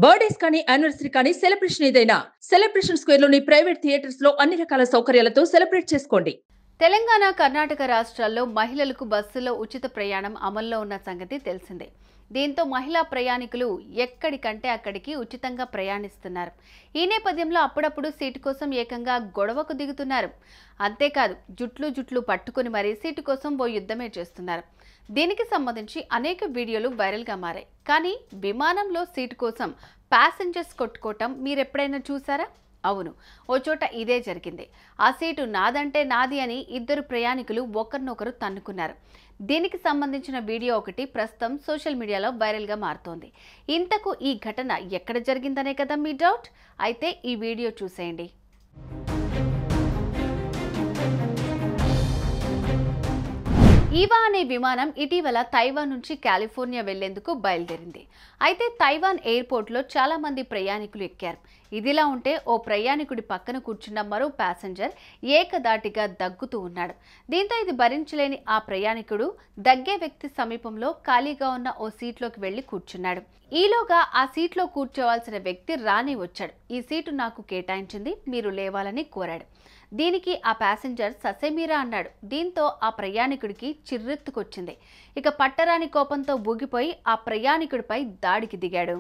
Birthdays కానీ anniversary కానీ celebration ఏదైనా సెలబ్రేషన్ స్క్వేర్ లోని ప్రైవేట్ థియేటర్స్ లో అన్ని రకాల సౌకర్యాలతో సెలబ్రేట్ చేసుకోండి. తెలంగాణ, కర్ణాటక రాష్ట్రాల్లో మహిళలకు బస్సులో ఉచిత ప్రయాణం అమల్లో ఉన్న సంగతి తెలిసిందే. దీంతో మహిళా ప్రయాణికులు ఎక్కడికంటే అక్కడికి ఉచితంగా ప్రయాణిస్తున్నారు. ఈ నేపథ్యంలో అప్పుడప్పుడు సీటు కోసం ఏకంగా గొడవకు దిగుతున్నారు. అంతేకాదు, జుట్లు పట్టుకుని మరీ సీటు కోసం ఓ యుద్ధమే చేస్తున్నారు. దీనికి సంబంధించి అనేక వీడియోలు వైరల్గా మారాయి. కానీ విమానంలో సీటు కోసం ప్యాసింజర్స్ కొట్టుకోవటం మీరెప్పుడైనా చూసారా? అవును, ఓ చోట ఇదే జరిగింది. ఆ సీటు నాదంటే నాది అని ఇద్దరు ప్రయాణికులు ఒకరినొకరు తన్నుకున్నారు. దీనికి సంబంధించిన వీడియో ఒకటి ప్రస్తుతం సోషల్ మీడియాలో వైరల్గా మారుతోంది. ఇంతకు ఈ ఘటన ఎక్కడ జరిగిందనే కదా మీ డౌట్? అయితే ఈ వీడియో చూసేయండి. ఈవా అనే విమానం ఇటీవల తైవాన్ నుంచి కాలిఫోర్నియా వెళ్లేందుకు బయలుదేరింది. అయితే తైవాన్ ఎయిర్పోర్ట్లో చాలా మంది ప్రయాణికులు ఎక్కారు. ఇదిలా ఉంటే ఓ ప్రయాణికుడి పక్కన కూర్చున్న మరో ప్యాసింజర్ ఏకదాటిగా దగ్గుతూ ఉన్నాడు. దీంతో ఇది భరించలేని ఆ ప్రయాణికుడు దగ్గే వ్యక్తి సమీపంలో ఖాళీగా ఉన్న ఓ సీట్లోకి వెళ్లి కూర్చున్నాడు. ఈలోగా ఆ సీట్లో కూర్చోవాల్సిన వ్యక్తి రాని వచ్చాడు. ఈ సీటు నాకు కేటాయించింది, మీరు లేవాలని కోరాడు. దీనికి ఆ ప్యాసింజర్ ససేమీరా అన్నాడు. దీంతో ఆ ప్రయాణికుడికి చిర్రెత్తుకొచ్చింది. ఇక పట్టరాని కోపంతో ఊగిపోయి ఆ ప్రయాణికుడిపై దాడికి దిగాడు.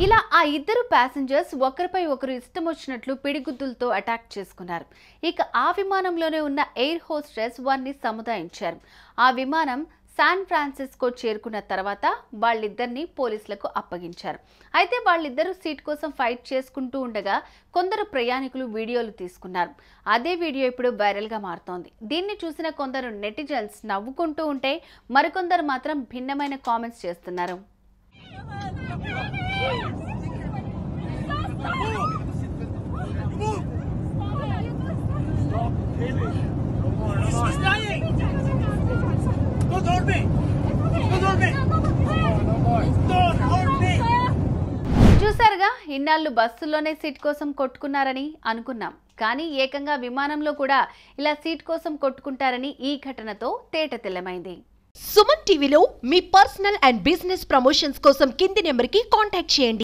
ఇలా ఆ ఇద్దరు ప్యాసింజర్స్ ఒకరిపై ఒకరు ఇష్టం వచ్చినట్లు పిడిగుద్దులతో అటాక్ చేసుకున్నారు. ఇక ఆ విమానంలోనే ఉన్న ఎయిర్ హోస్టెస్ వారిని సముదాయించారు. ఆ విమానం శాన్ ఫ్రాన్సిస్కో చేరుకున్న తర్వాత వాళ్ళిద్దరిని పోలీసులకు అప్పగించారు. అయితే వాళ్ళిద్దరూ సీట్ కోసం ఫైట్ చేసుకుంటూ ఉండగా కొందరు ప్రయాణికులు వీడియోలు తీసుకున్నారు. అదే వీడియో ఇప్పుడు వైరల్గా మారుతోంది. దీన్ని చూసిన కొందరు నెటిజన్స్ నవ్వుకుంటూ ఉంటే మరికొందరు మాత్రం భిన్నమైన కామెంట్స్ చేస్తున్నారు. చూసారుగా, ఇన్నాళ్ళు బస్సుల్లోనే సీట్ కోసం కొట్టుకున్నారని అనుకున్నాం. కానీ ఏకంగా విమానంలో కూడా ఇలా సీట్ కోసం కొట్టుకుంటారని ఈ ఘటనతో తేట తెల్లమైంది. సుమన్ టీవీలో మీ పర్సనల్ అండ్ బిజినెస్ ప్రమోషన్స్ కోసం కింది నెంబర్కి కాంటాక్ట్ చేయండి.